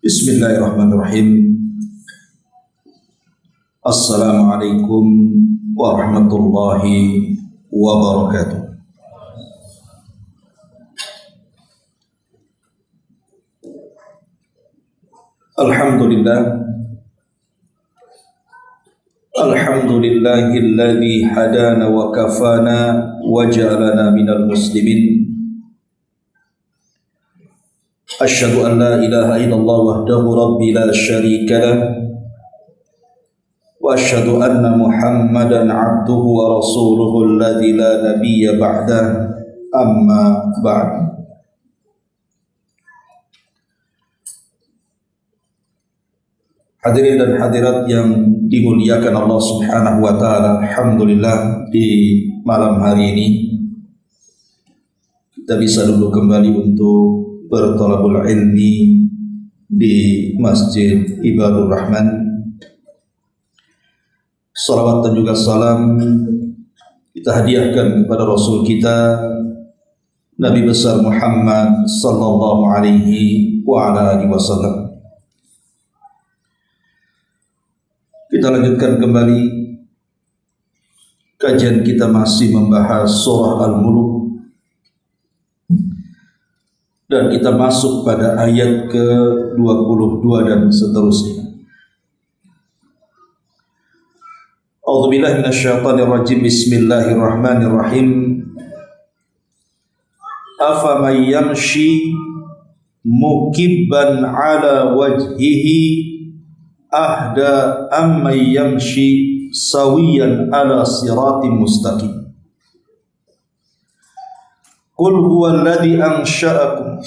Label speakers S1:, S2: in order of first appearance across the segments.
S1: Bismillahirrahmanirrahim. Assalamualaikum warahmatullahi wabarakatuh. Alhamdulillahilladzi hadana wa kafana wa ja'alana minal muslimin. Asyhadu an la ilaha illallah wahdahu rabbi la syarika lah wa asyhadu anna Muhammadan abduhu wa rasuluhu alladzi la nabiyya ba'dah, amma ba'd. Hadirin dan hadirat yang dimuliakan Allah Subhanahu wa taala, alhamdulillah di malam hari ini kita bisa duduk kembali untuk bertolabul ilmi di Masjid Ibadur Rahman. Salawat dan juga salam kita hadiahkan kepada Rasul kita Nabi besar Muhammad sallallahu alaihi wa ala alihi wasallam. Kita lanjutkan kembali kajian kita, masih membahas surah Al-Mulk, dan kita masuk pada ayat ke-22 dan seterusnya. A'udzubillahi minasyaitonirrajim. Bismillahirrahmanirrahim. Afaman yamshi mukibban ala wajhihi ahda amman yamshi sawiyan ala siratim mustaqim. Qul huwallazi ansha'akum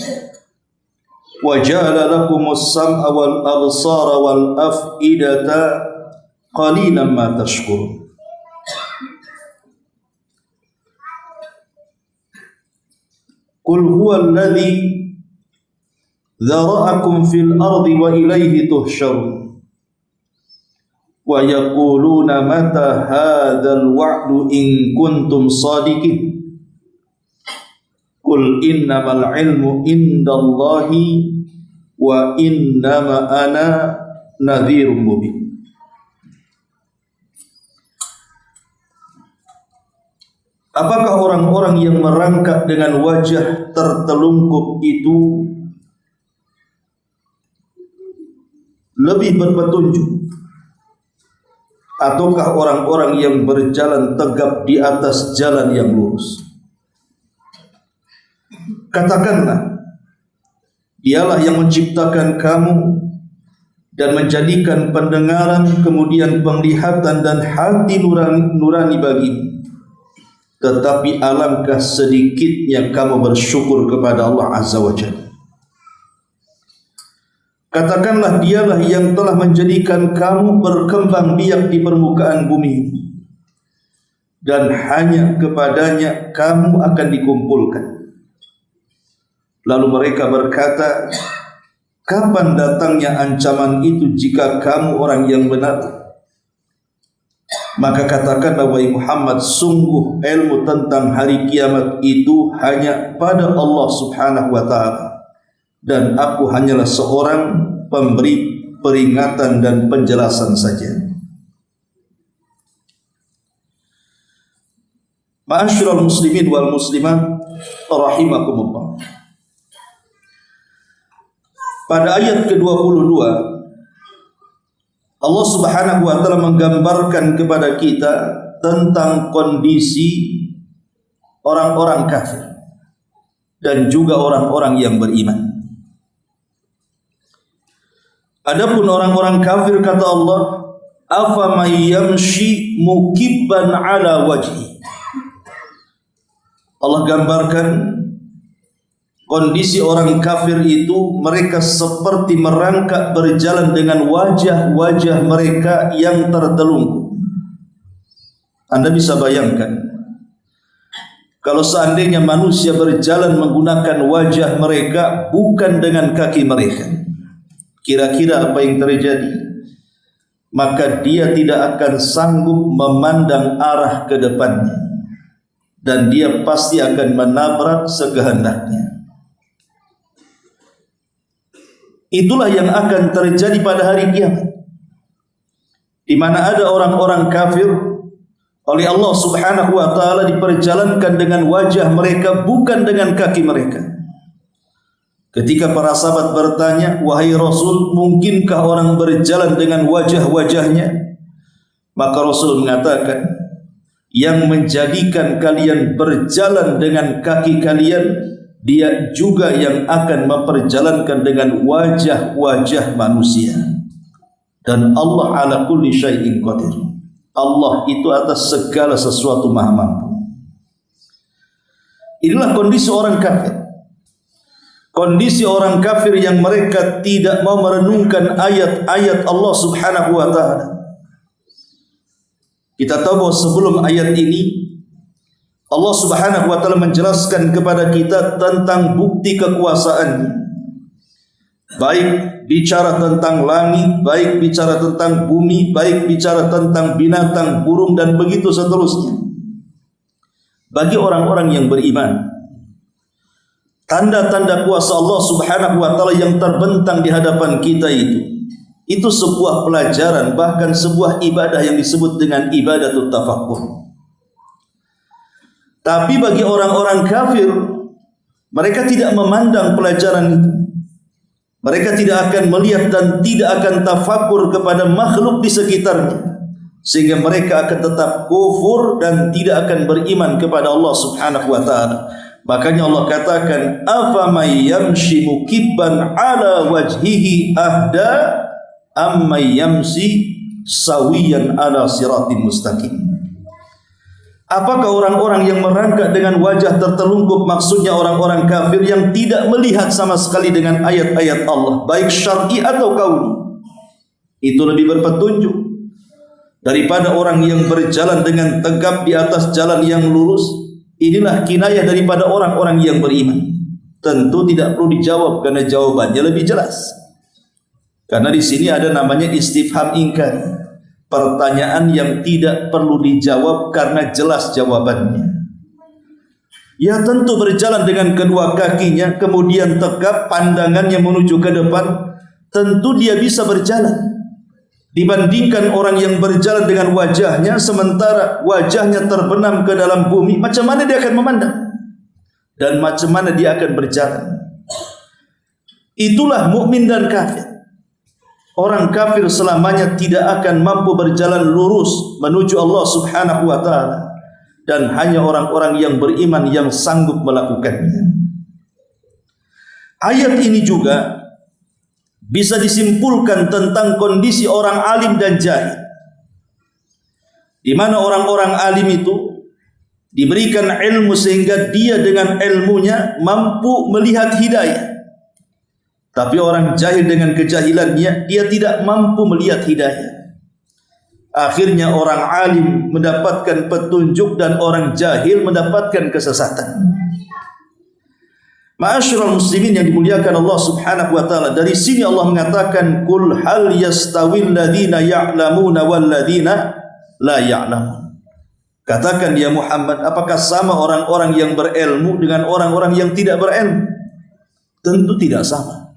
S1: wa ja'ala lakumus sam'a wal absara wal af'idata qalilan ma tashkurun. Qul huwallazi dzara'akum fil ardi wa ilayhi tuhsyarun. Wa yaquluna mata hadzal wa'du in kuntum shadiqin. Qul innamal ilmu indallahi wa innama ana nadhirum mubin. Apakah orang-orang yang merangkak dengan wajah tertelungkup itu lebih berpetunjuk, ataukah orang-orang yang berjalan tegap di atas jalan yang lurus? Katakanlah, Dialah yang menciptakan kamu dan menjadikan pendengaran, kemudian penglihatan dan hati nurani bagimu. Tetapi alangkah sedikitnya kamu bersyukur kepada Allah Azza wa Jalla. Katakanlah, Dialah yang telah menjadikan kamu berkembang biak di permukaan bumi, dan hanya kepadanya kamu akan dikumpulkan. Lalu mereka berkata, kapan datangnya ancaman itu jika kamu orang yang benar? Maka katakanlah, wahai Muhammad, sungguh ilmu tentang hari kiamat itu hanya pada Allah Subhanahu wa ta'ala, dan aku hanyalah seorang pemberi peringatan dan penjelasan saja. Ma'asyiral muslimin wal muslimat rahimakumullah. Pada ayat ke-22 Allah Subhanahu wa ta'ala menggambarkan kepada kita tentang kondisi orang-orang kafir dan juga orang-orang yang beriman. Adapun orang-orang kafir, kata Allah, afaman yamshi mukibban ala wajhi. Allah gambarkan kondisi orang kafir itu, mereka seperti merangkak berjalan dengan wajah-wajah mereka yang tertelungkup. Anda bisa bayangkan, kalau seandainya manusia berjalan menggunakan wajah mereka, bukan dengan kaki mereka, kira-kira apa yang terjadi? Maka dia tidak akan sanggup memandang arah ke depannya, dan dia pasti akan menabrak sekehendaknya. Itulah yang akan terjadi pada hari kiamat, di mana ada orang-orang kafir oleh Allah Subhanahu wa taala diperjalankan dengan wajah mereka, bukan dengan kaki mereka. Ketika para sahabat bertanya, "Wahai Rasul, mungkinkah orang berjalan dengan wajah-wajahnya?" Maka Rasul mengatakan, "Yang menjadikan kalian berjalan dengan kaki kalian, dia juga yang akan memperjalankan dengan wajah-wajah manusia. Dan Allah ala kulli syai'in qadir." Allah itu atas segala sesuatu maha mampu. Inilah kondisi orang kafir. Kondisi orang kafir yang mereka tidak mau merenungkan ayat-ayat Allah Subhanahu wa taala. Kita tahu bahwa sebelum ayat ini Allah Subhanahu wa taala menjelaskan kepada kita tentang bukti kekuasaannya. Baik bicara tentang langit, baik bicara tentang bumi, baik bicara tentang binatang, burung dan begitu seterusnya. Bagi orang-orang yang beriman, tanda-tanda kuasa Allah Subhanahu wa taala yang terbentang di hadapan kita itu sebuah pelajaran, bahkan sebuah ibadah yang disebut dengan ibadatut tafakkur. Tapi bagi orang-orang kafir, mereka tidak memandang pelajaran itu. Mereka tidak akan melihat dan tidak akan tafakur kepada makhluk di sekitarnya, sehingga mereka akan tetap kufur dan tidak akan beriman kepada Allah Subhanahu wa taala. Makanya Allah katakan, "Afamay yamshi mukibban ala wajhihi ahda ammay yamshi sawiyan ala siratin mustaqim." Apakah orang-orang yang merangkak dengan wajah tertelungkup, maksudnya orang-orang kafir yang tidak melihat sama sekali dengan ayat-ayat Allah, baik syar'i atau kauni, itu lebih berpetunjuk daripada orang yang berjalan dengan tegap di atas jalan yang lurus? Inilah kinayah daripada orang-orang yang beriman. Tentu tidak perlu dijawab karena jawabannya lebih jelas. Karena di sini ada namanya istifham ingkar. Pertanyaan yang tidak perlu dijawab karena jelas jawabannya. Ya tentu berjalan dengan kedua kakinya, kemudian tegap pandangannya menuju ke depan, tentu dia bisa berjalan. Dibandingkan orang yang berjalan dengan wajahnya, sementara wajahnya terbenam ke dalam bumi, macam mana dia akan memandang? Dan macam mana dia akan berjalan? Itulah mukmin dan kafir. Orang kafir selamanya tidak akan mampu berjalan lurus menuju Allah Subhanahu wa taala, dan hanya orang-orang yang beriman yang sanggup melakukannya. Ayat ini juga bisa disimpulkan tentang kondisi orang alim dan jahil, di mana orang-orang alim itu diberikan ilmu sehingga dia dengan ilmunya mampu melihat hidayah. Tapi orang jahil dengan kejahilannya, dia tidak mampu melihat hidayah. Akhirnya orang alim mendapatkan petunjuk dan orang jahil mendapatkan kesesatan. Ma'asyiral muslimin yang dimuliakan Allah Subhanahu wa taala, dari sini Allah mengatakan, "Qul hal yastawil ladzina ya'lamuna wal ladzina la ya'lamun." Katakan ya Muhammad, apakah sama orang-orang yang berilmu dengan orang-orang yang tidak berilmu? Tentu tidak sama.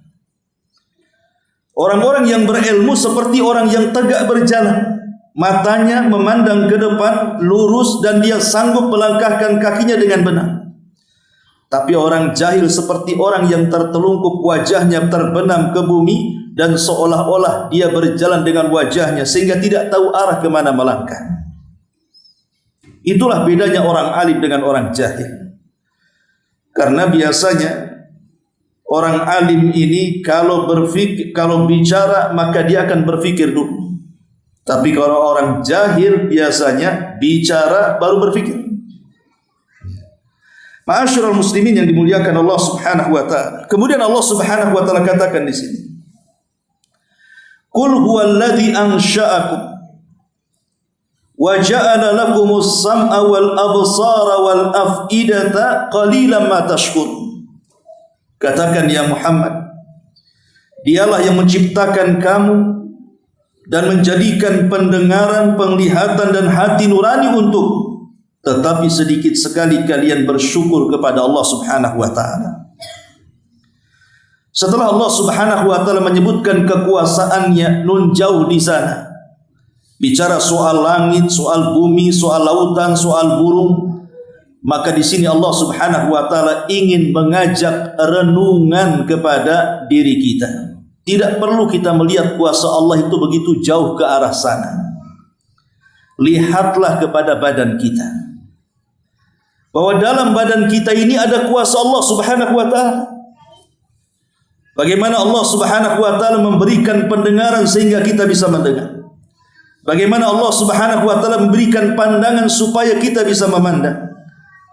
S1: Orang-orang yang berilmu seperti orang yang tegak berjalan, matanya memandang ke depan lurus dan dia sanggup melangkahkan kakinya dengan benar. Tapi orang jahil seperti orang yang tertelungkup, wajahnya terbenam ke bumi dan seolah-olah dia berjalan dengan wajahnya sehingga tidak tahu arah ke mana melangkah. Itulah bedanya orang alim dengan orang jahil. Karena biasanya orang alim ini kalau bicara maka dia akan berfikir dulu. Tapi kalau orang jahil biasanya bicara baru berfikir. Ma'asyiral muslimin yang dimuliakan Allah Subhanahu wa taala. Kemudian Allah Subhanahu wa taala katakan di sini, "Qul huwallazi ansha'akum wa ja'ala lakumus sam'a wal absara wal af'idata qalilan ma tashkurun." Katakan ya Muhammad, dialah yang menciptakan kamu dan menjadikan pendengaran, penglihatan dan hati nurani untukmu. Tetapi sedikit sekali kalian bersyukur kepada Allah Subhanahu wa taala. Setelah Allah Subhanahu wa taala menyebutkan kekuasaannya nun jauh di sana, bicara soal langit, soal bumi, soal lautan, soal burung, maka di sini Allah Subhanahu wa taala ingin mengajak renungan kepada diri kita. Tidak perlu kita melihat kuasa Allah itu begitu jauh ke arah sana. Lihatlah kepada badan kita, bahwa dalam badan kita ini ada kuasa Allah Subhanahu wa taala. Bagaimana Allah Subhanahu wa taala memberikan pendengaran sehingga kita bisa mendengar. Bagaimana Allah Subhanahu wa taala memberikan pandangan supaya kita bisa memandang.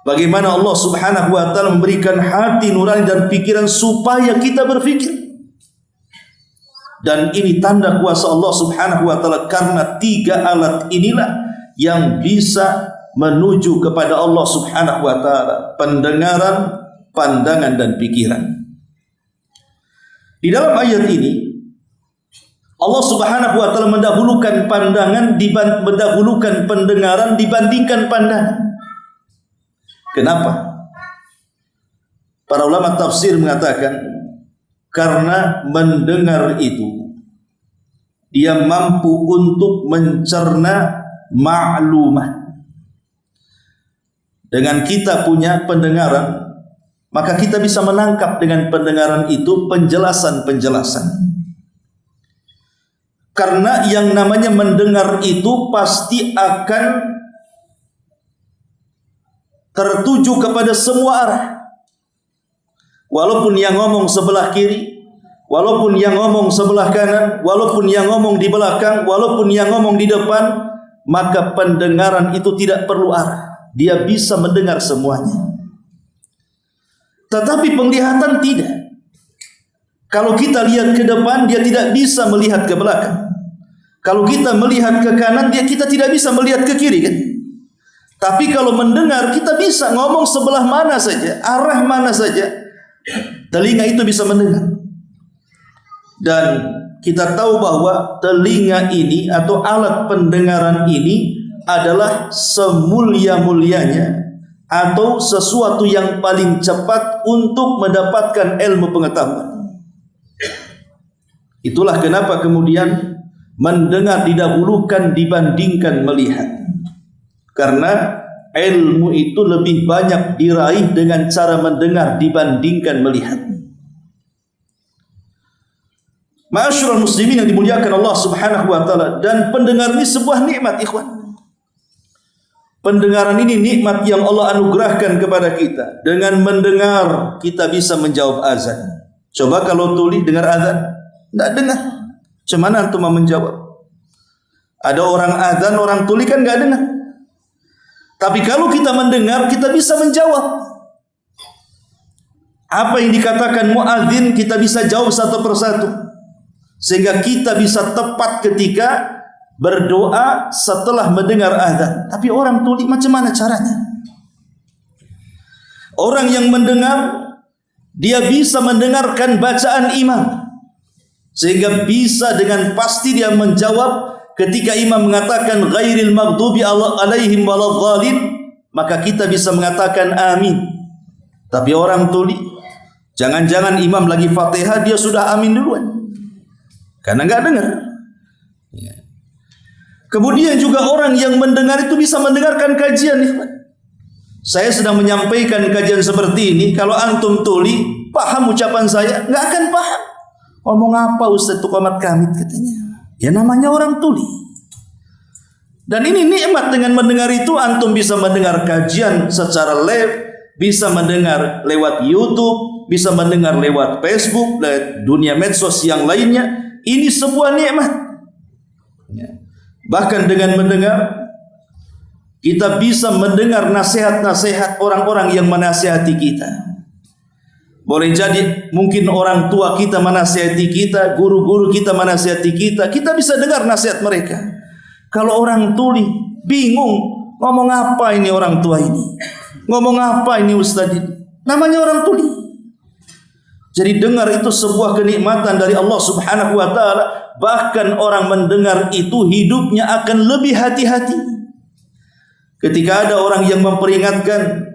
S1: Bagaimana Allah Subhanahu wa taala memberikan hati nurani dan pikiran supaya kita berpikir. Dan ini tanda kuasa Allah Subhanahu wa taala, karena 3 alat inilah yang bisa menuju kepada Allah Subhanahu wa taala: pendengaran, pandangan dan pikiran. Di dalam ayat ini Allah Subhanahu wa taala mendahulukan pandangan mendahulukan pendengaran dibandingkan pandangan. Kenapa? Para ulama tafsir mengatakan karena mendengar itu dia mampu untuk mencerna ma'lumah. Dengan kita punya pendengaran, maka kita bisa menangkap dengan pendengaran itu penjelasan-penjelasan. Karena yang namanya mendengar itu pasti akan tertuju kepada semua arah. Walaupun yang ngomong sebelah kiri, walaupun yang ngomong sebelah kanan, walaupun yang ngomong di belakang, walaupun yang ngomong di depan, maka pendengaran itu tidak perlu arah. Dia bisa mendengar semuanya. Tetapi penglihatan tidak. Kalau kita lihat ke depan, dia tidak bisa melihat ke belakang. Kalau kita melihat ke kanan, kita tidak bisa melihat ke kiri, kan? Tapi kalau mendengar, kita bisa ngomong sebelah mana saja, arah mana saja, telinga itu bisa mendengar. Dan kita tahu bahwa telinga ini atau alat pendengaran ini adalah semulia-mulianya atau sesuatu yang paling cepat untuk mendapatkan ilmu pengetahuan. Itulah kenapa kemudian mendengar didahulukan dibandingkan melihat. Karena ilmu itu lebih banyak diraih dengan cara mendengar dibandingkan melihat. Ma'asyiral muslimin yang dimuliakan Allah Subhanahu wa taala, dan pendengar ini sebuah nikmat, ikhwan. Pendengaran ini nikmat yang Allah anugerahkan kepada kita. Dengan mendengar kita bisa menjawab azan. Coba kalau tuli dengar azan, tidak dengar. Cuman antum mau menjawab. Ada orang azan, orang tuli kan nggak dengar. Tapi kalau kita mendengar, kita bisa menjawab. Apa yang dikatakan muadzin kita bisa jawab satu persatu. Sehingga kita bisa tepat ketika berdoa setelah mendengar azan. Tapi orang tuli macam mana caranya? Orang yang mendengar, dia bisa mendengarkan bacaan imam, sehingga bisa dengan pasti dia menjawab ketika imam mengatakan ghairil maghdubi alaihim waladhdallin, maka kita bisa mengatakan amin. Tapi orang tuli, jangan-jangan imam lagi Fatihah dia sudah amin duluan, karena nggak dengar. Kemudian juga orang yang mendengar itu bisa mendengarkan kajian. Saya sedang menyampaikan kajian seperti ini, kalau antum tuli, paham ucapan saya? Nggak akan paham. Ngomong apa Ustaz Tuqamat Kamit katanya? Ya namanya orang tuli. Dan ini nikmat dengan mendengar itu, antum bisa mendengar kajian secara live, bisa mendengar lewat YouTube, bisa mendengar lewat Facebook, lewat dunia medsos yang lainnya. Ini sebuah nikmat. Bahkan dengan mendengar, kita bisa mendengar nasihat-nasihat orang-orang yang menasihati kita. Boleh jadi mungkin orang tua kita menasihati kita, guru-guru kita menasihati kita, kita bisa dengar nasihat mereka. Kalau orang tuli, bingung, ngomong apa ini orang tua ini? Ngomong apa ini ustaz ini? Namanya orang tuli. Jadi dengar itu sebuah kenikmatan dari Allah Subhanahu wa taala. Bahkan orang mendengar itu hidupnya akan lebih hati-hati. Ketika ada orang yang memperingatkan,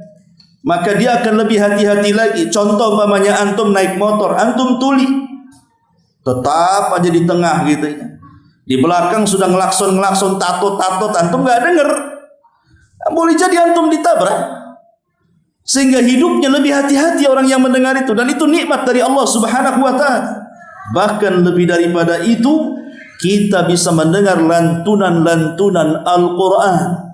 S1: maka dia akan lebih hati-hati lagi. Contoh umpamanya antum naik motor, antum tuli, tetap aja di tengah gitu ya. Di belakang sudah ngelakson tatot, antum nggak denger. Boleh jadi antum ditabrak. Sehingga hidupnya lebih hati-hati orang yang mendengar itu, dan itu nikmat dari Allah Subhanahu wa taala. Bahkan lebih daripada itu, kita bisa mendengar lantunan-lantunan Al-Qur'an.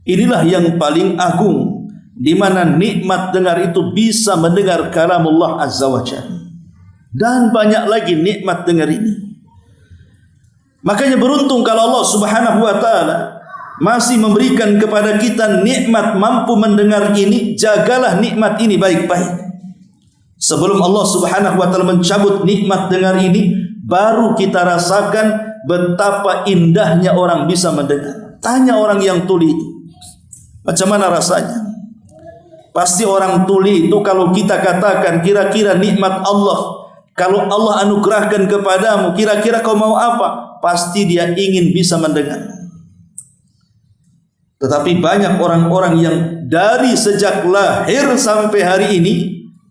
S1: Inilah yang paling agung, di mana nikmat dengar itu bisa mendengar kalamullah Azza wa Jalla. Dan banyak lagi nikmat dengar ini. Makanya beruntung kalau Allah Subhanahu wa taala masih memberikan kepada kita nikmat mampu mendengar ini. Jagalah nikmat ini baik-baik. Sebelum Allah Subhanahu wa taala mencabut nikmat dengar ini, baru kita rasakan betapa indahnya orang bisa mendengar. Tanya orang yang tuli itu, macam mana rasanya? Pasti orang tuli itu kalau kita katakan kira-kira nikmat Allah, kalau Allah anugerahkan kepadamu, kira-kira kau mau apa? Pasti dia ingin bisa mendengar. Tetapi banyak orang-orang yang dari sejak lahir sampai hari ini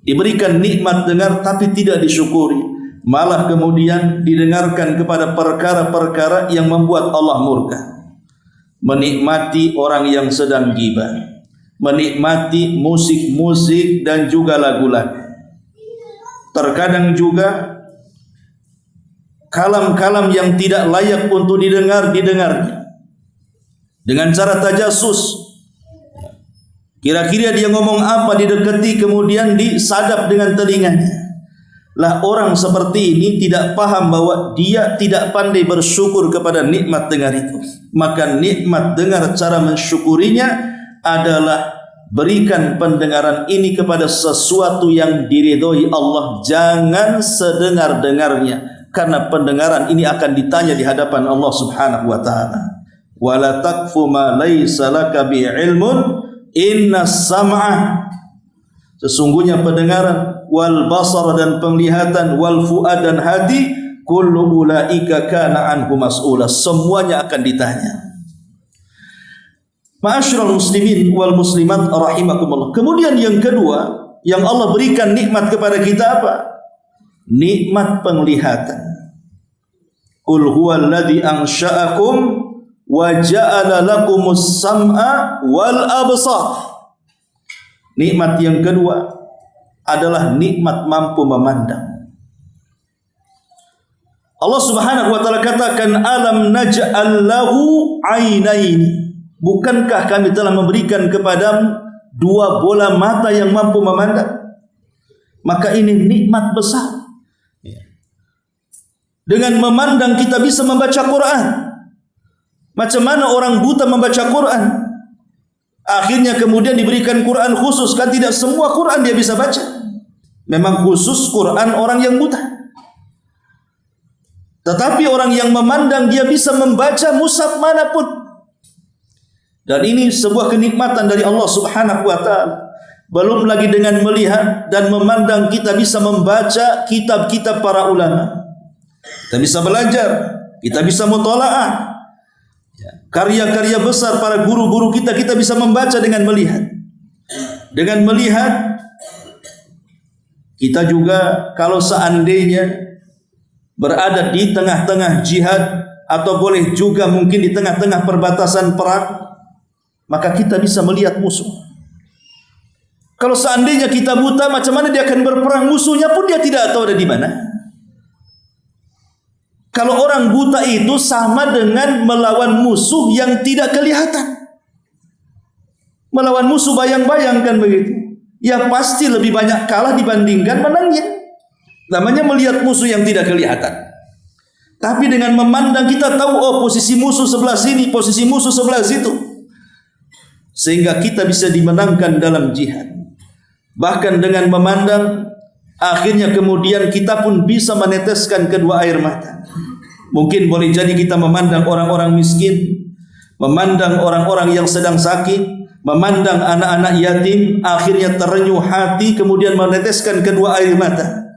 S1: diberikan nikmat dengar tapi tidak disyukuri, malah kemudian didengarkan kepada perkara-perkara yang membuat Allah murka. Menikmati orang yang sedang gibah, menikmati musik-musik dan juga lagu-lagu. Terkadang juga kalam-kalam yang tidak layak untuk didengarnya dengan cara tajasus. Kira-kira dia ngomong apa, didekati kemudian disadap dengan telinganya. Lah orang seperti ini tidak paham bahwa dia tidak pandai bersyukur kepada nikmat dengar itu. Maka nikmat dengar, cara mensyukurinya adalah berikan pendengaran ini kepada sesuatu yang diridhoi Allah. Jangan sedengar-dengarnya, karena pendengaran ini akan ditanya di hadapan Allah Subhanahu wa taala. Wala taqfu ma laysa laka bi ilmun innas sam'a, sesungguhnya pendengaran, wal basar dan penglihatan, wal fuad dan hati, kullu ulaika kana anhu mas'ula, semuanya akan ditanya. Ma'asyiral muslimin wal muslimat rahimakumullah. Kemudian yang kedua yang Allah berikan nikmat kepada kita apa? Nikmat penglihatan. Qul huwallazi ansha'akum wa ja'ala lakumus sam'a wal absar. Nikmat yang kedua adalah nikmat mampu memandang. Allah Subhanahu wa taala katakan, alam naj'al lahu ainaini, bukankah kami telah memberikan kepadamu dua bola mata yang mampu memandang? Maka ini nikmat besar. Dengan memandang kita bisa membaca Quran. Macam mana orang buta membaca Quran? Akhirnya kemudian diberikan Quran khusus, kan tidak semua Quran dia bisa baca. Memang khusus Quran orang yang buta. Tetapi orang yang memandang dia bisa membaca mushaf manapun. Dan ini sebuah kenikmatan dari Allah Subhanahu wa taala. Belum lagi dengan melihat dan memandang kita bisa membaca kitab-kitab para ulama. Kita bisa belajar, kita bisa mutalaah. Karya-karya besar para guru-guru kita bisa membaca dengan melihat. Dengan melihat kita juga kalau seandainya berada di tengah-tengah jihad, atau boleh juga mungkin di tengah-tengah perbatasan perang, maka kita bisa melihat musuh. Kalau seandainya kita buta, macam mana dia akan berperang? Musuhnya pun dia tidak tahu ada di mana. Kalau orang buta itu sama dengan melawan musuh yang tidak kelihatan. Melawan musuh bayang-bayang kan begitu. Ya pasti lebih banyak kalah dibandingkan menangnya. Namanya melihat musuh yang tidak kelihatan. Tapi dengan memandang kita tahu, oh posisi musuh sebelah sini, posisi musuh sebelah situ. Sehingga kita bisa dimenangkan dalam jihad. Bahkan dengan memandang, akhirnya kemudian kita pun bisa meneteskan kedua air mata. Mungkin boleh jadi kita memandang orang-orang miskin, memandang orang-orang yang sedang sakit, memandang anak-anak yatim, akhirnya terenyuh hati, kemudian meneteskan kedua air mata.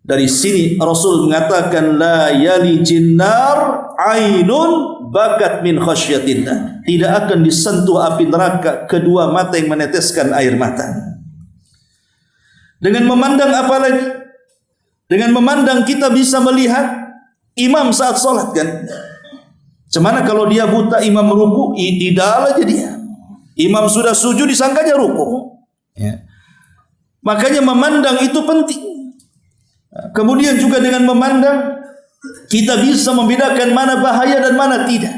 S1: Dari sini Rasul mengatakan la yalijin nar ainun bakat min khasyatillah. Tidak akan disentuh api neraka kedua mata yang meneteskan air mata. Dengan memandang apa lagi? Dengan memandang kita bisa melihat imam saat sholat kan. Cemana kalau dia buta imam ruku, tidak aja dia. Imam sudah sujud disangkanya ruku. Ya. Makanya memandang itu penting. Kemudian juga dengan memandang kita bisa membedakan mana bahaya dan mana tidak.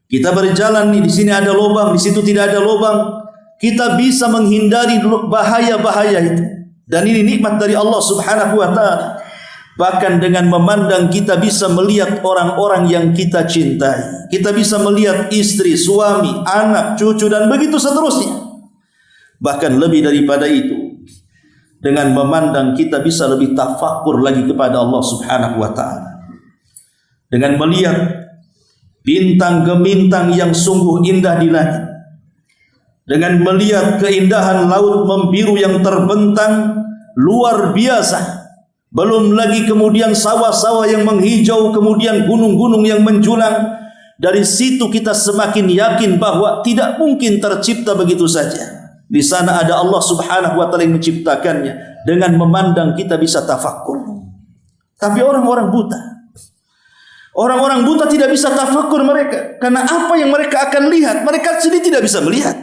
S1: Kita berjalan nih, di sini ada lubang, di situ tidak ada lubang. Kita bisa menghindari bahaya-bahaya itu. Dan ini nikmat dari Allah Subhanahu wa taala. Bahkan dengan memandang kita bisa melihat orang-orang yang kita cintai. Kita bisa melihat istri, suami, anak, cucu dan begitu seterusnya. Bahkan lebih daripada itu, dengan memandang kita bisa lebih tafakur lagi kepada Allah Subhanahu wa taala. Dengan melihat bintang gemintang yang sungguh indah di langit. Dengan melihat keindahan laut membiru yang terbentang luar biasa. Belum lagi kemudian sawah-sawah yang menghijau, kemudian gunung-gunung yang menjulang. Dari situ kita semakin yakin bahwa tidak mungkin tercipta begitu saja. Di sana ada Allah Subhanahu wa taala yang menciptakannya. Dengan memandang kita bisa tafakur. Tapi orang-orang buta tidak bisa tafakur mereka. Karena apa yang mereka akan lihat, mereka sendiri tidak bisa melihat.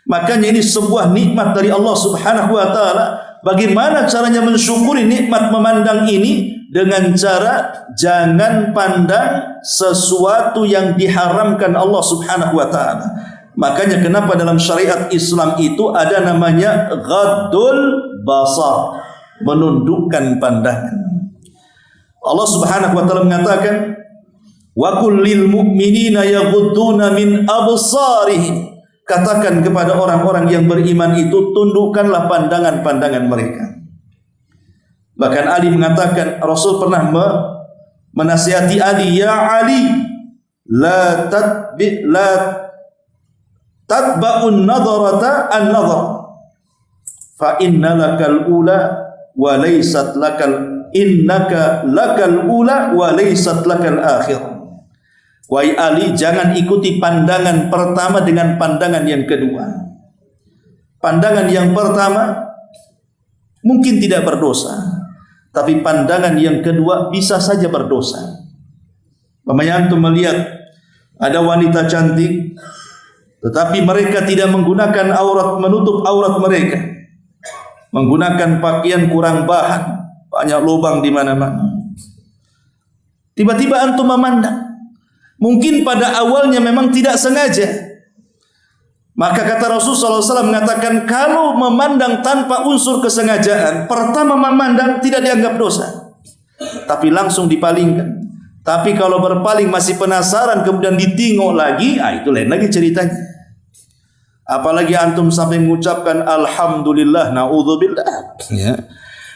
S1: Makanya ini sebuah nikmat dari Allah Subhanahu wa taala. Bagaimana caranya mensyukuri nikmat memandang ini? Dengan cara jangan pandang sesuatu yang diharamkan Allah Subhanahu wa taala. Makanya kenapa dalam syariat Islam itu ada namanya ghaddul basar, menundukkan pandangan. Allah Subhanahu wa taala mengatakan, "Wa qul lil mu'minina yaghudduna min absarihim." Katakan kepada orang-orang yang beriman itu, tundukkanlah pandangan-pandangan mereka. Bahkan Ali mengatakan, Rasul pernah menasihati Ali, "Ya Ali, la tatba'un nadharata an-nadhar fa inna lakal ula wa laysat lakal innaka lakal ula wa laysat lakal akhir." Wahai Ali, jangan ikuti pandangan pertama dengan pandangan yang kedua. Pandangan yang pertama mungkin tidak berdosa, tapi pandangan yang kedua bisa saja berdosa. Pamannya antum melihat ada wanita cantik, tetapi mereka tidak menggunakan menutup aurat mereka, menggunakan pakaian kurang bahan, banyak lubang di mana-mana. Tiba-tiba antum memandang, mungkin pada awalnya memang tidak sengaja. Maka kata Rasulullah SAW mengatakan, kalau memandang tanpa unsur kesengajaan, pertama memandang tidak dianggap dosa, tapi langsung dipalingkan. Tapi kalau berpaling masih penasaran kemudian ditingok lagi, itu lain lagi ceritanya. Apalagi antum sampai mengucapkan alhamdulillah, naudzubillah. Ya.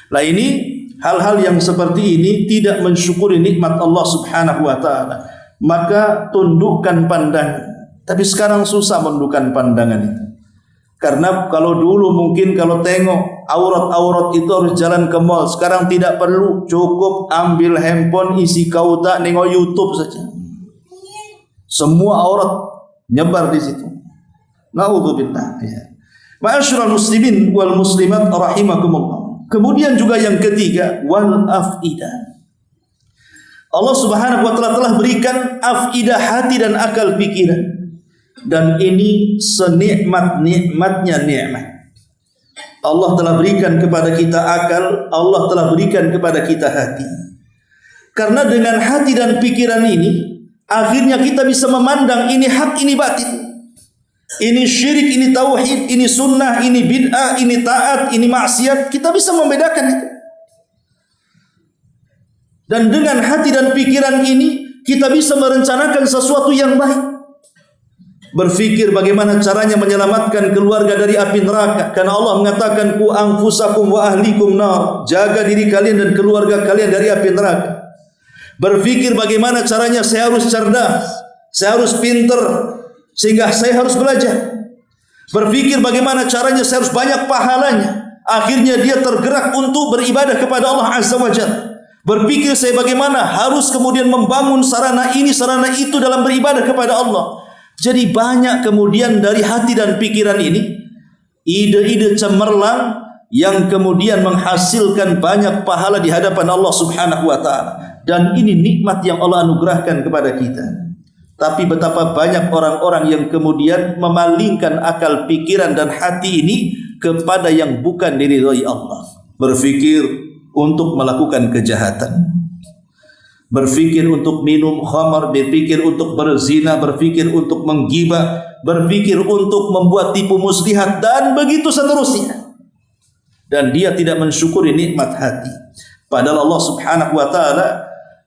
S1: Lah ini hal-hal yang seperti ini tidak mensyukuri nikmat Allah Subhanahu wa taala. Maka tundukkan pandangan. Tapi sekarang susah menundukkan pandangan itu. Karena kalau dulu mungkin kalau tengok aurat-aurat itu harus jalan ke mall. Sekarang tidak perlu, cukup ambil handphone, isi kauta, nengok YouTube saja. Semua aurat nyebar di situ. Naudzubillah. Ya. Ma'asyiral muslimin wal muslimat rahimakumullah. Kemudian juga yang ketiga, wal afidah. Allah Subhanahu wa taala telah berikan afidah hati dan akal pikiran. Dan ini senikmat-nikmatnya nikmat. Allah telah berikan kepada kita akal, Allah telah berikan kepada kita hati. Karena dengan hati dan pikiran ini, akhirnya kita bisa memandang ini hak, ini batil. Ini syirik, ini tauhid, ini sunnah, ini bid'ah, ini taat, ini maksiat. Kita bisa membedakan itu. Dan dengan hati dan pikiran ini kita bisa merencanakan sesuatu yang baik. Berfikir bagaimana caranya menyelamatkan keluarga dari api neraka. Karena Allah mengatakan ku anfusakum wa ahlikum nar. Jaga diri kalian dan keluarga kalian dari api neraka. Berfikir bagaimana caranya saya harus cerdas, saya harus pinter, sehingga saya harus belajar. Berfikir bagaimana caranya saya harus banyak pahalanya. Akhirnya dia tergerak untuk beribadah kepada Allah Azza wa Jalla. Berpikir saya bagaimana harus kemudian membangun sarana ini, sarana itu dalam beribadah kepada Allah. Jadi banyak kemudian dari hati dan pikiran ini ide-ide cemerlang yang kemudian menghasilkan banyak pahala di hadapan Allah Subhanahu wa taala. Dan ini nikmat yang Allah anugerahkan kepada kita. Tapi betapa banyak orang-orang yang kemudian memalingkan akal pikiran dan hati ini kepada yang bukan diridhai Allah. Berfikir untuk melakukan kejahatan, berfikir untuk minum khamar, berfikir untuk berzina, berfikir untuk menggibah, berfikir untuk membuat tipu muslihat, dan begitu seterusnya. Dan dia tidak mensyukuri nikmat hati. Padahal Allah Subhanahu wa taala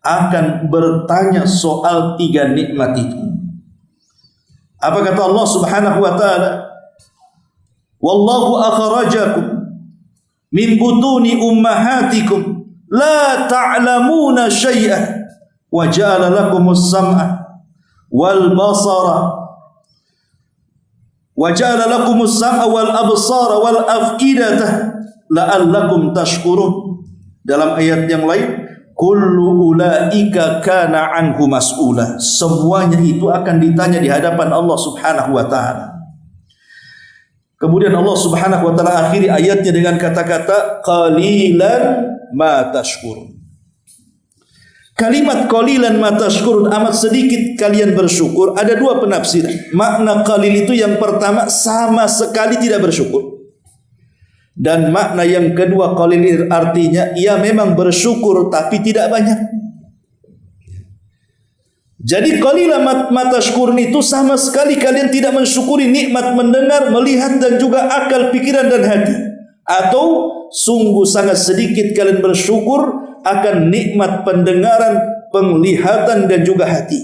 S1: akan bertanya soal 3 nikmat itu. Apa kata Allah Subhanahu wa taala? Wallahu akhrajakum min butuni ummahatikum la ta'lamuna syai'an wa ja'ala lakumus sam'a wal basara wa ja'ala lakumus sam'a wal absara wal af'idata la'allakum tashkurun. Dalam ayat yang lain, kullu ulaika kana anhu mas'ula. Semuanya itu akan ditanya di hadapan Allah Subhanahu wa taala. Kemudian Allah Subhanahu wa taala akhiri ayatnya dengan kata-kata qalilan ma tashkurun. Kalimat qalilan ma tashkurun, amat sedikit kalian bersyukur, ada 2 penafsiran. Makna qalil itu yang pertama sama sekali tidak bersyukur. Dan makna yang kedua qalil artinya ia memang bersyukur tapi tidak banyak. Jadi qalilan ma tashkurun itu sama sekali kalian tidak mensyukuri nikmat mendengar, melihat dan juga akal, pikiran dan hati. Atau sungguh sangat sedikit kalian bersyukur akan nikmat pendengaran, penglihatan dan juga hati.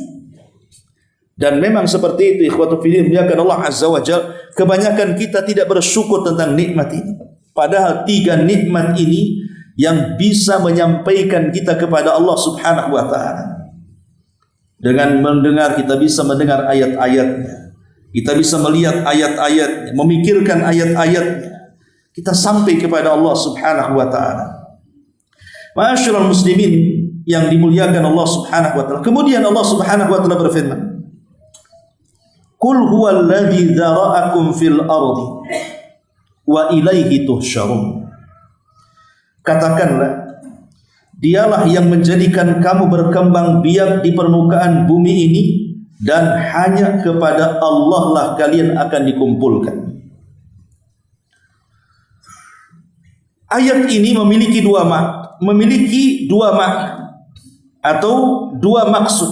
S1: Dan memang seperti itu ikhwatu fillah muliakan Allah Azza wa Jalla, kebanyakan kita tidak bersyukur tentang nikmat ini. Padahal 3 nikmat ini yang bisa menyampaikan kita kepada Allah Subhanahu wa taala. Dengan mendengar kita bisa mendengar ayat-ayatnya, kita bisa melihat ayat-ayatnya, memikirkan ayat-ayatnya, kita sampai kepada Allah Subhanahu wa taala. Ma'asyiral muslimin yang dimuliakan Allah Subhanahu wa taala. Kemudian Allah Subhanahu wa taala berfirman, Qul huwallazi dzara'akum fil ardi wa ilaihi tuhsyarun. Katakanlah, dialah yang menjadikan kamu berkembang biak di permukaan bumi ini, dan hanya kepada Allah lah kalian akan dikumpulkan. Ayat ini memiliki dua makna atau 2 maksud,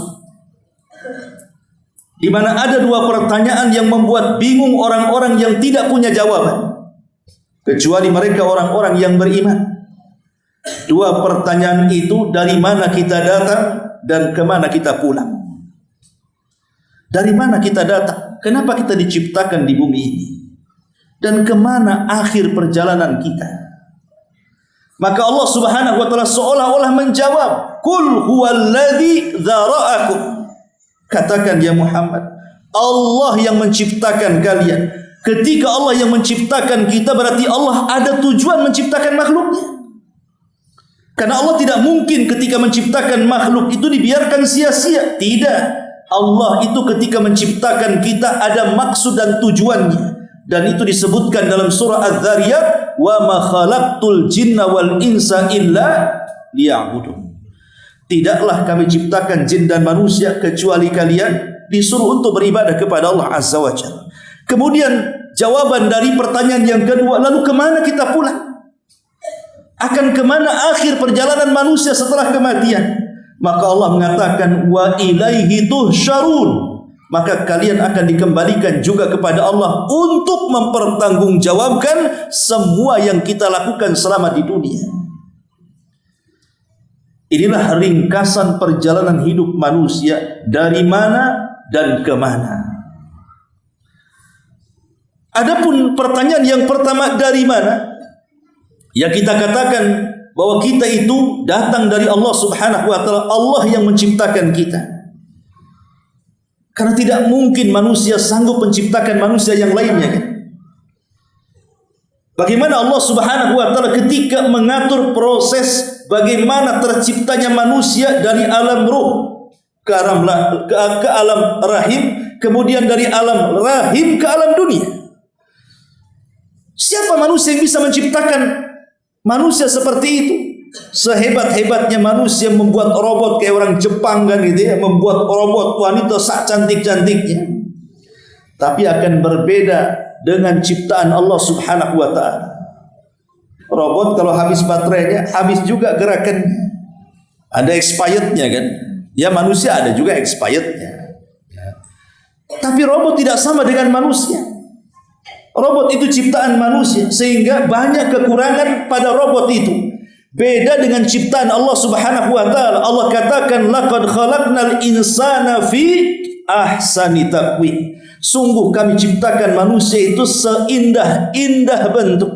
S1: di mana ada 2 pertanyaan yang membuat bingung orang-orang yang tidak punya jawaban, kecuali mereka orang-orang yang beriman. 2 pertanyaan itu, dari mana kita datang dan kemana kita pulang. Dari mana kita datang? Kenapa kita diciptakan di bumi ini? Dan kemana akhir perjalanan kita? Maka Allah Subhanahu wa taala seolah-olah menjawab, Qul huwallazi dzara'akum. Katakan ya Muhammad, Allah yang menciptakan kalian. Ketika Allah yang menciptakan kita, berarti Allah ada tujuan menciptakan makhluknya. Karena Allah tidak mungkin ketika menciptakan makhluk itu dibiarkan sia-sia. Tidak. Allah itu ketika menciptakan kita ada maksud dan tujuannya. Dan itu disebutkan dalam surah Az-Zariyat, wa ma khalaqtul jinna wal insa illa liya'budun. Tidaklah kami ciptakan jin dan manusia kecuali kalian disuruh untuk beribadah kepada Allah Azza wa Jalla. Kemudian jawaban dari pertanyaan yang kedua, lalu kemana kita pulang? Akan kemana akhir perjalanan manusia setelah kematian? Maka Allah mengatakan, wa ilaihi tuhsyarun. Maka kalian akan dikembalikan juga kepada Allah untuk mempertanggungjawabkan semua yang kita lakukan selama di dunia. Inilah ringkasan perjalanan hidup manusia, dari mana dan kemana. Adapun pertanyaan yang pertama, dari mana? Ya, kita katakan bahwa kita itu datang dari Allah Subhanahu wa taala. Allah yang menciptakan kita. Karena tidak mungkin manusia sanggup menciptakan manusia yang lainnya, kan? Bagaimana Allah Subhanahu wa taala ketika mengatur proses bagaimana terciptanya manusia dari alam ruh ke alam rahim, kemudian dari alam rahim ke alam dunia. Siapa manusia yang bisa menciptakan manusia seperti itu? Sehebat-hebatnya manusia membuat robot kayak orang Jepang kan gitu ya, membuat robot wanita sak cantik-cantiknya. Tapi akan berbeda dengan ciptaan Allah Subhanahu wa taala. Robot kalau habis baterainya, habis juga gerakannya. Ada expirednya kan? Ya manusia ada juga expirednya. Tapi robot tidak sama dengan manusia. Robot itu ciptaan manusia, sehingga banyak kekurangan pada robot itu. Beda dengan ciptaan Allah Subhanahu wa taala. Allah katakan laqad khalaqnal insana fi ahsani taqwim. Sungguh kami ciptakan manusia itu seindah-indah bentuk.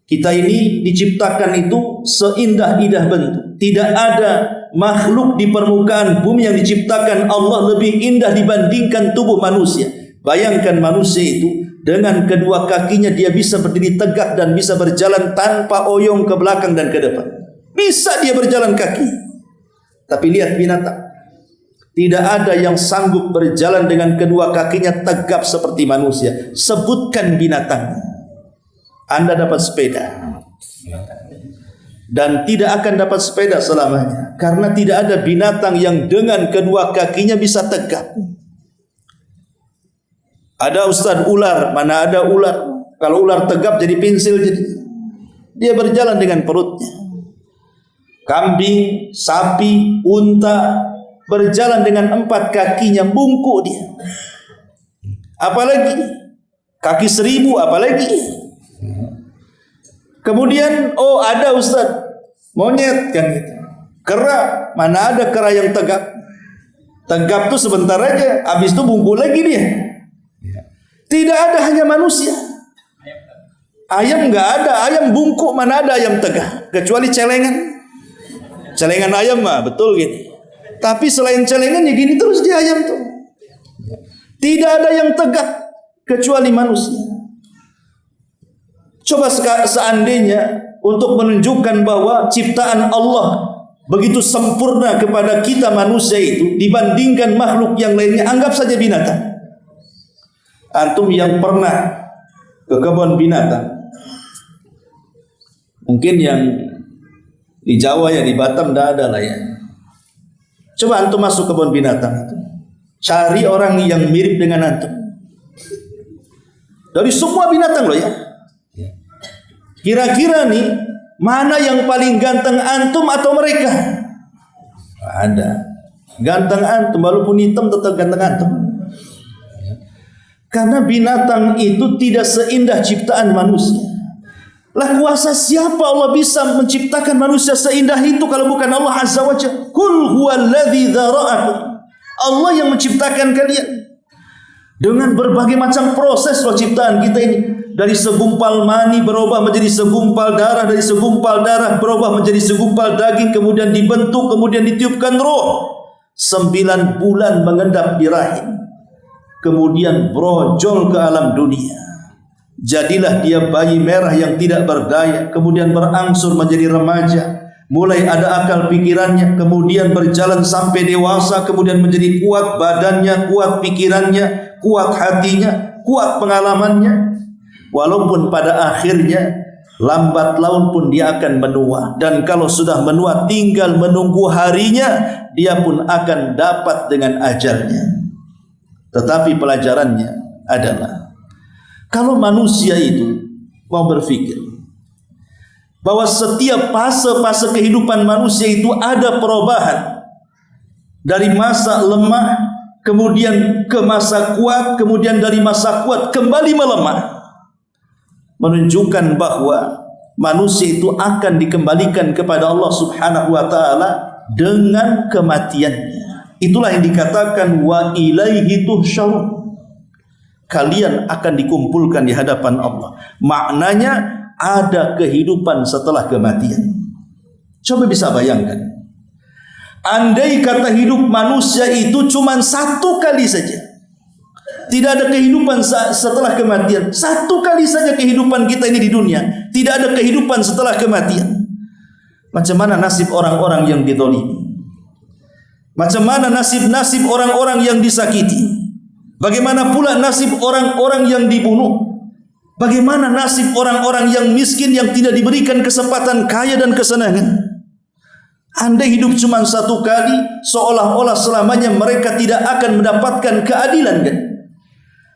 S1: Kita ini diciptakan itu seindah-indah bentuk. Tidak ada makhluk di permukaan bumi yang diciptakan Allah lebih indah dibandingkan tubuh manusia. Bayangkan manusia itu dengan kedua kakinya dia bisa berdiri tegak dan bisa berjalan tanpa oyong ke belakang dan ke depan. Bisa dia berjalan kaki. Tapi lihat binatang. Tidak ada yang sanggup berjalan dengan kedua kakinya tegap seperti manusia. Sebutkan binatang. Anda dapat sepeda. Dan tidak akan dapat sepeda selamanya. Karena tidak ada binatang yang dengan kedua kakinya bisa tegap. Ada ustaz ular, mana ada ular. Kalau ular tegap jadi pensil jadi. Dia berjalan dengan perutnya. Kambing, sapi, unta berjalan dengan 4 kakinya, bungkuk dia. Apalagi kaki 1000 apalagi. Kemudian ada ustaz monyet kan gitu. Kera, mana ada kera yang tegap. Tegap tuh sebentar aja, habis itu bungkuk lagi dia. Tidak ada hanya manusia. Ayam enggak ada, ayam bungkuk, mana ada ayam tegak. Kecuali celengan. Celengan ayam mah betul gini. Tapi selain celengan ya gini terus dia ayam tuh. Tidak ada yang tegak kecuali manusia. Coba seandainya untuk menunjukkan bahwa ciptaan Allah begitu sempurna kepada kita manusia itu dibandingkan makhluk yang lainnya, anggap saja binatang. Antum yang pernah ke kebun binatang, mungkin yang di Jawa ya, di Batam tidak ada lah ya. Coba antum masuk kebun binatang, cari orang yang mirip dengan antum. Dari semua binatang loh ya. Kira-kira nih mana yang paling ganteng, antum atau mereka? Ada. Ganteng antum, walaupun hitam tetap ganteng antum. Karena binatang itu tidak seindah ciptaan manusia. Lah kuasa siapa Allah bisa menciptakan manusia seindah itu kalau bukan Allah Azza wa Jalla? Qul huwallazi dzara'akum. Allah yang menciptakan kalian. Dengan berbagai macam proses loh ciptaan kita ini. Dari segumpal mani berubah menjadi segumpal darah, dari segumpal darah berubah menjadi segumpal daging, kemudian dibentuk, kemudian ditiupkan roh. 9 bulan mengendap di rahim. Kemudian brojol ke alam dunia. Jadilah dia bayi merah yang tidak berdaya, kemudian berangsur menjadi remaja, mulai ada akal pikirannya, kemudian berjalan sampai dewasa, kemudian menjadi kuat badannya, kuat pikirannya, kuat hatinya, kuat pengalamannya. Walaupun pada akhirnya lambat laun pun dia akan menua, dan kalau sudah menua tinggal menunggu harinya, dia pun akan dapat dengan ajalnya. Tetapi pelajarannya adalah kalau manusia itu mau berpikir bahwa setiap fase-fase kehidupan manusia itu ada perubahan dari masa lemah kemudian ke masa kuat, kemudian dari masa kuat kembali melemah, menunjukkan bahwa manusia itu akan dikembalikan kepada Allah Subhanahu wa taala dengan kematiannya. Itulah yang dikatakan wa ilaihi tuhsyarun. Kalian akan dikumpulkan di hadapan Allah. Maknanya ada kehidupan setelah kematian. Coba bisa bayangkan. Andai kata hidup manusia itu cuma 1 kali saja. tidak ada kehidupan setelah kematian. Satu kali saja kehidupan kita ini di dunia, tidak ada kehidupan setelah kematian. Macam mana nasib orang-orang yang dizalimi? Macam mana nasib-nasib orang-orang yang disakiti? Bagaimana pula nasib orang-orang yang dibunuh? Bagaimana nasib orang-orang yang miskin yang tidak diberikan kesempatan kaya dan kesenangan? Andai hidup cuma satu kali, seolah-olah selamanya mereka tidak akan mendapatkan keadilan kan?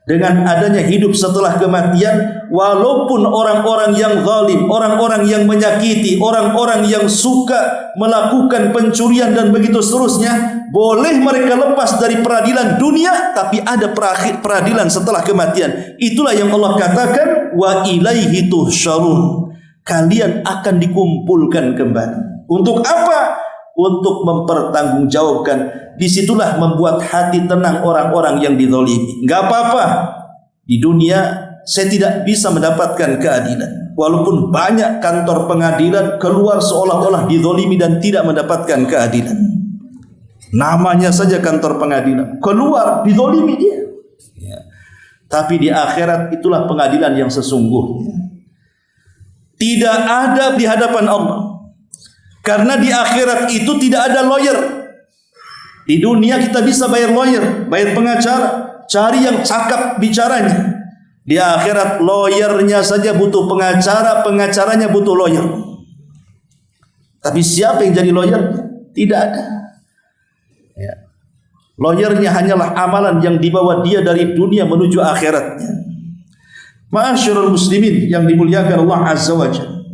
S1: Dengan adanya hidup setelah kematian, walaupun orang-orang yang zalim, orang-orang yang menyakiti, orang-orang yang suka melakukan pencurian dan begitu seterusnya, boleh mereka lepas dari peradilan dunia, tapi ada peradilan setelah kematian. Itulah yang Allah katakan, wa ilaihi tuhsyarun. Kalian akan dikumpulkan kembali. Untuk apa? Untuk mempertanggungjawabkan. Disitulah membuat hati tenang orang-orang yang dizalimi. Enggak apa-apa. Di dunia saya tidak bisa mendapatkan keadilan. Walaupun banyak kantor pengadilan keluar seolah-olah dizalimi dan tidak mendapatkan keadilan. Namanya saja kantor pengadilan, keluar dizalimi dia. Ya. Tapi di akhirat itulah pengadilan yang sesungguhnya. Tidak ada di hadapan Allah. Karena di akhirat itu tidak ada lawyer. Di dunia kita bisa bayar lawyer, bayar pengacara, cari yang cakap bicaranya. Di akhirat lawyernya saja butuh pengacara, pengacaranya butuh lawyer. Tapi siapa yang jadi lawyer? Tidak ada. Ya. Lawyernya hanyalah amalan yang dibawa dia dari dunia menuju akhiratnya. Ma'asyiral muslimin yang dimuliakan Allah Azza wa Jalla.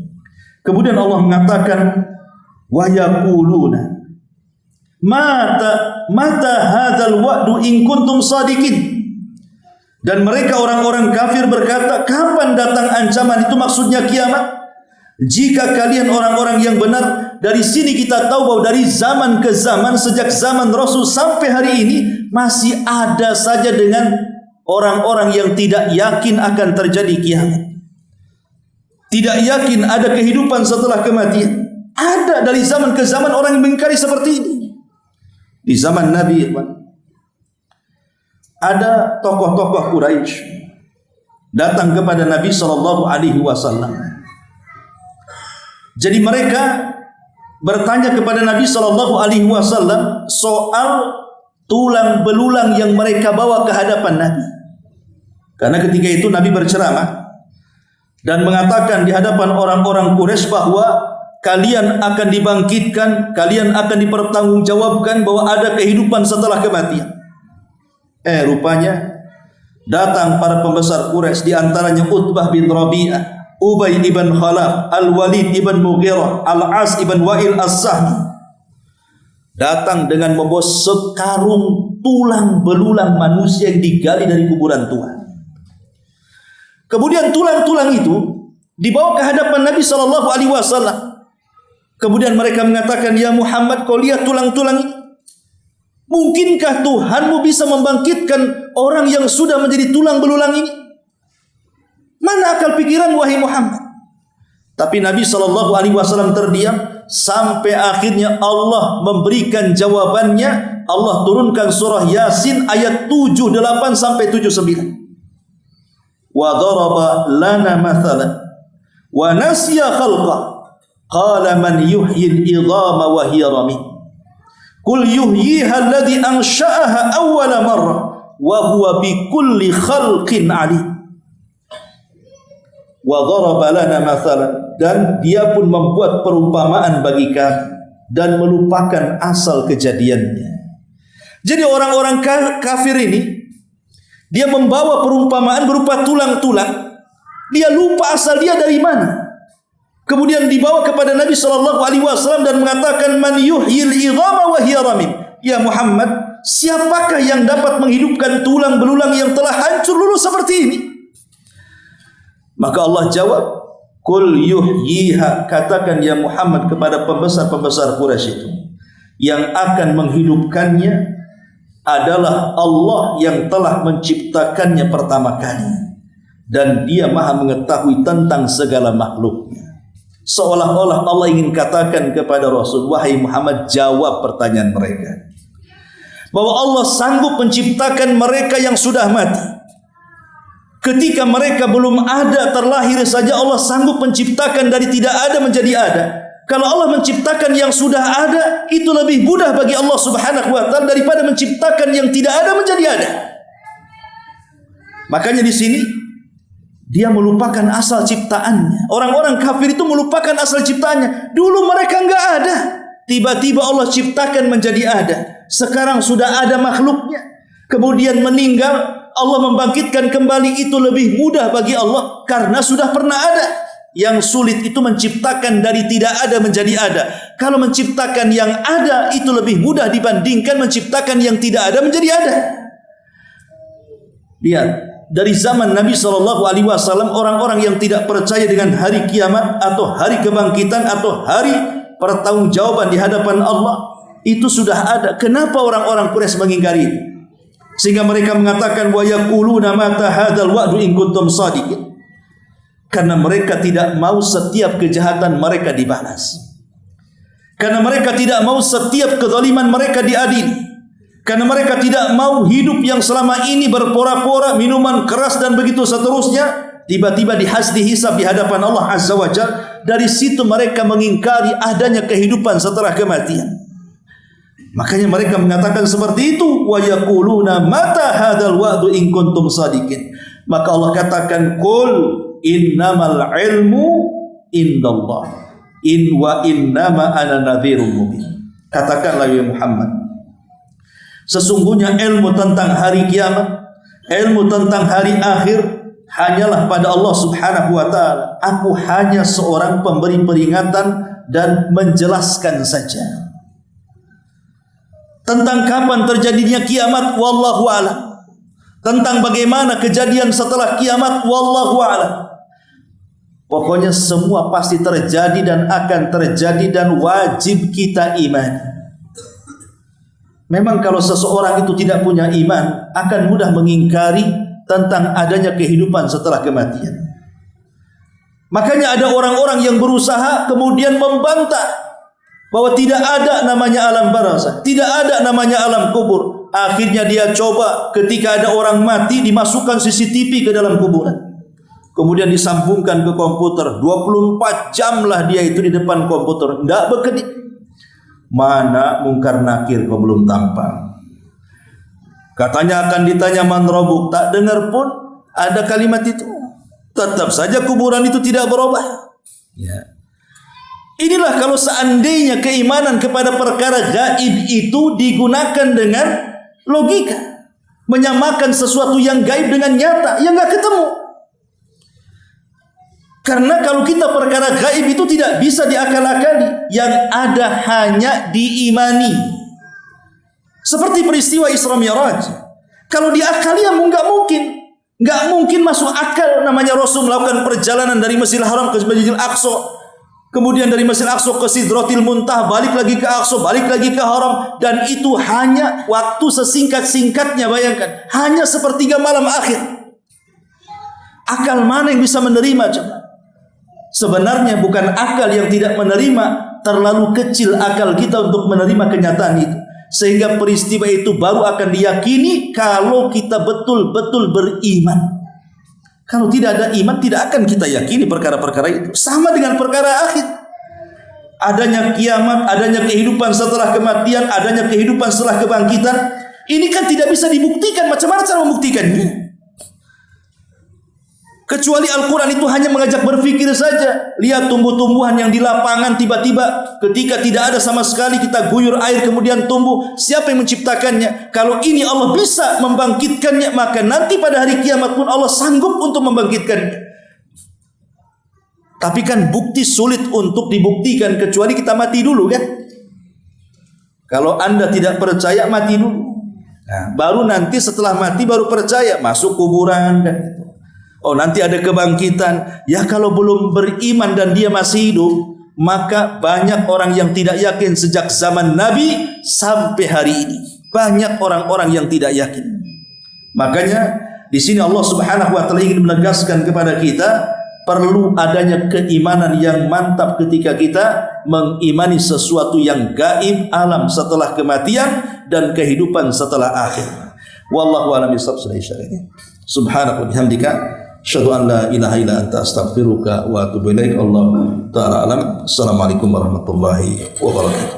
S1: Kemudian Allah mengatakan, wa yaquluna mata hadzal wa'du in kuntum shadiqin. Dan mereka orang-orang kafir berkata, kapan datang ancaman itu, maksudnya kiamat? Jika kalian orang-orang yang benar. Dari sini kita tahu bahwa dari zaman ke zaman, sejak zaman Rasul sampai hari ini, masih ada saja dengan orang-orang yang tidak yakin akan terjadi kiamat, tidak yakin ada kehidupan setelah kematian. Ada dari zaman ke zaman orang yang mengingkari seperti ini. Di zaman Nabi ada tokoh-tokoh Quraisy datang kepada Nabi SAW. Jadi mereka bertanya kepada Nabi SAW soal tulang belulang yang mereka bawa ke hadapan Nabi. Karena ketika itu Nabi berceramah dan mengatakan di hadapan orang-orang Quraisy bahwa kalian akan dibangkitkan, kalian akan dipertanggungjawabkan bahwa ada kehidupan setelah kematian. Rupanya datang para pembesar Quraisy, di antaranya Utbah bin Rabi'ah, Ubay ibn Khalaf, Al-Walid ibn Mughirah, Al-As ibn Wa'il As-Sahmi. Datang dengan membawa sekarung tulang belulang manusia yang digali dari kuburan Tuhan. Kemudian tulang-tulang itu dibawa ke hadapan Nabi SAW. Kemudian mereka mengatakan, ya Muhammad, kau lihat tulang-tulang ini. Mungkinkah Tuhanmu bisa membangkitkan orang yang sudah menjadi tulang belulang ini? Mana akal pikiran wahai Muhammad? Tapi Nabi SAW terdiam sampai akhirnya Allah memberikan jawabannya. Allah turunkan surah Yasin ayat 78 sampai 79. Wa daraba lana mathalan wa nasiya khalqa qala man yuhyil idhama wa hiya ramim qul yuhyiha alladhi ansha'aha awwala marrah wa huwa bikulli khalqin alim. Wa daraba lana mathalan, dan dia pun membuat perumpamaan bagi kami dan melupakan asal kejadiannya. Jadi orang-orang kafir ini, dia membawa perumpamaan berupa tulang-tulang, dia lupa asal dia dari mana. Kemudian dibawa kepada Nabi SAW dan mengatakan, man yuhyil idhama wa hiya ramim. Ya Muhammad, siapakah yang dapat menghidupkan tulang belulang yang telah hancur luluh seperti ini? Maka Allah jawab, kul yuhyiha, katakan ya Muhammad kepada pembesar-pembesar Quraisy itu, yang akan menghidupkannya adalah Allah yang telah menciptakannya pertama kali, dan dia maha mengetahui tentang segala makhluknya. Seolah-olah Allah ingin katakan kepada Rasul, wahai Muhammad, jawab pertanyaan mereka. bahwa Allah sanggup menciptakan mereka yang sudah mati. Ketika mereka belum ada, terlahir saja Allah sanggup menciptakan dari tidak ada menjadi ada. Kalau Allah menciptakan yang sudah ada, itu lebih mudah bagi Allah Subhanahu wa taala daripada menciptakan yang tidak ada menjadi ada. Makanya di sini dia melupakan asal ciptaannya. Orang-orang kafir itu melupakan asal ciptaannya. Dulu mereka enggak ada, tiba-tiba Allah ciptakan menjadi ada. Sekarang sudah ada makhluknya, kemudian meninggal, Allah membangkitkan kembali, itu lebih mudah bagi Allah karena sudah pernah ada. Yang sulit itu menciptakan dari tidak ada menjadi ada. Kalau menciptakan yang ada itu lebih mudah dibandingkan menciptakan yang tidak ada menjadi ada. Lihat, dari zaman Nabi SAW, orang-orang yang tidak percaya dengan hari kiamat atau hari kebangkitan atau hari pertanggungjawaban di hadapan Allah, itu sudah ada. Kenapa orang-orang Quraisy mengingkari itu? Sehingga mereka mengatakan wa yaquluna mata hadzal wa'du in kuntum shadiqin. Karena mereka tidak mau setiap kejahatan mereka dibalas. Karena mereka tidak mau setiap kezaliman mereka diadili. Karena mereka tidak mau hidup yang selama ini berpora-pora, minuman keras dan begitu seterusnya, tiba-tiba dihisab di hadapan Allah Azza wa Jalla. Dari situ mereka mengingkari adanya kehidupan setelah kematian. Makanya mereka mengatakan seperti itu, wa yaquluna mata hadzal wa'du in kuntum shadiqin. Maka Allah katakan, qul innamal ilmu indallah wa innama ana nadhirum mubin. Katakanlah ya Muhammad, sesungguhnya ilmu tentang hari kiamat, ilmu tentang hari akhir hanyalah pada Allah Subhanahu wa taala. Aku hanya seorang pemberi peringatan dan menjelaskan saja. Tentang kapan terjadinya kiamat, wallahu a'lam. Tentang bagaimana kejadian setelah kiamat, wallahu a'lam. Pokoknya semua pasti terjadi dan akan terjadi dan wajib kita imani. Memang kalau seseorang itu tidak punya iman, akan mudah mengingkari tentang adanya kehidupan setelah kematian. Makanya ada orang-orang yang berusaha kemudian membantah bahwa tidak ada namanya alam barzakh, tidak ada namanya alam kubur. Akhirnya dia coba ketika ada orang mati dimasukkan CCTV ke dalam kuburan, kemudian disambungkan ke komputer. 24 jam lah dia itu di depan komputer, tidak berkedip. Mana mungkar nakir kau belum tampang. Katanya akan ditanya man robuk, tak dengar pun ada kalimat itu. Tetap saja kuburan itu tidak berubah. Ya. Inilah kalau seandainya keimanan kepada perkara gaib itu digunakan dengan logika, menyamakan sesuatu yang gaib dengan nyata, yang nggak ketemu. Karena kalau kita perkara gaib itu tidak bisa diakal-akali, yang ada hanya diimani. Seperti peristiwa Isra Mi'raj, kalau diakali ya nggak mungkin masuk akal. Namanya Rasul melakukan perjalanan dari Masjidil Haram ke Masjidil Aqsa, kemudian dari Masjidil Aqsa ke Sidratil Muntaha, balik lagi ke Aqsa, balik lagi ke Haram, dan itu hanya waktu sesingkat-singkatnya. Bayangkan, hanya sepertiga malam akhir. Akal mana yang bisa menerima coba? Sebenarnya bukan akal yang tidak menerima, terlalu kecil akal kita untuk menerima kenyataan itu. Sehingga peristiwa itu baru akan diyakini kalau kita betul-betul beriman. Kalau tidak ada iman, tidak akan kita yakini perkara-perkara itu. Sama dengan perkara akhir. Adanya kiamat, adanya kehidupan setelah kematian, adanya kehidupan setelah kebangkitan. Ini kan tidak bisa dibuktikan. Macam mana cara membuktikannya? Kecuali Al-Quran itu hanya mengajak berpikir saja. Lihat tumbuh-tumbuhan yang di lapangan, tiba-tiba ketika tidak ada sama sekali kita guyur air kemudian tumbuh. Siapa yang menciptakannya? Kalau ini Allah bisa membangkitkannya, maka nanti pada hari kiamat pun Allah sanggup untuk membangkitkannya. Tapi kan bukti sulit untuk dibuktikan kecuali kita mati dulu kan. Kalau Anda tidak percaya, mati dulu. Nah, baru nanti setelah mati baru percaya, masuk kuburan kan. Oh, nanti ada kebangkitan. Ya kalau belum beriman dan dia masih hidup, maka banyak orang yang tidak yakin sejak zaman Nabi sampai hari ini. Banyak orang-orang yang tidak yakin. Makanya di sini Allah Subhanahu wa taala ingin menegaskan kepada kita perlu adanya keimanan yang mantap ketika kita mengimani sesuatu yang gaib, alam setelah kematian, dan kehidupan setelah akhir. Wallahu a'lam bishawab. Subhanaka wa bihamdika asyhadu an la ilaha illa anta astaghfiruka wa atubu ilaik. Allah taala alam. Assalamualaikum warahmatullahi wabarakatuh.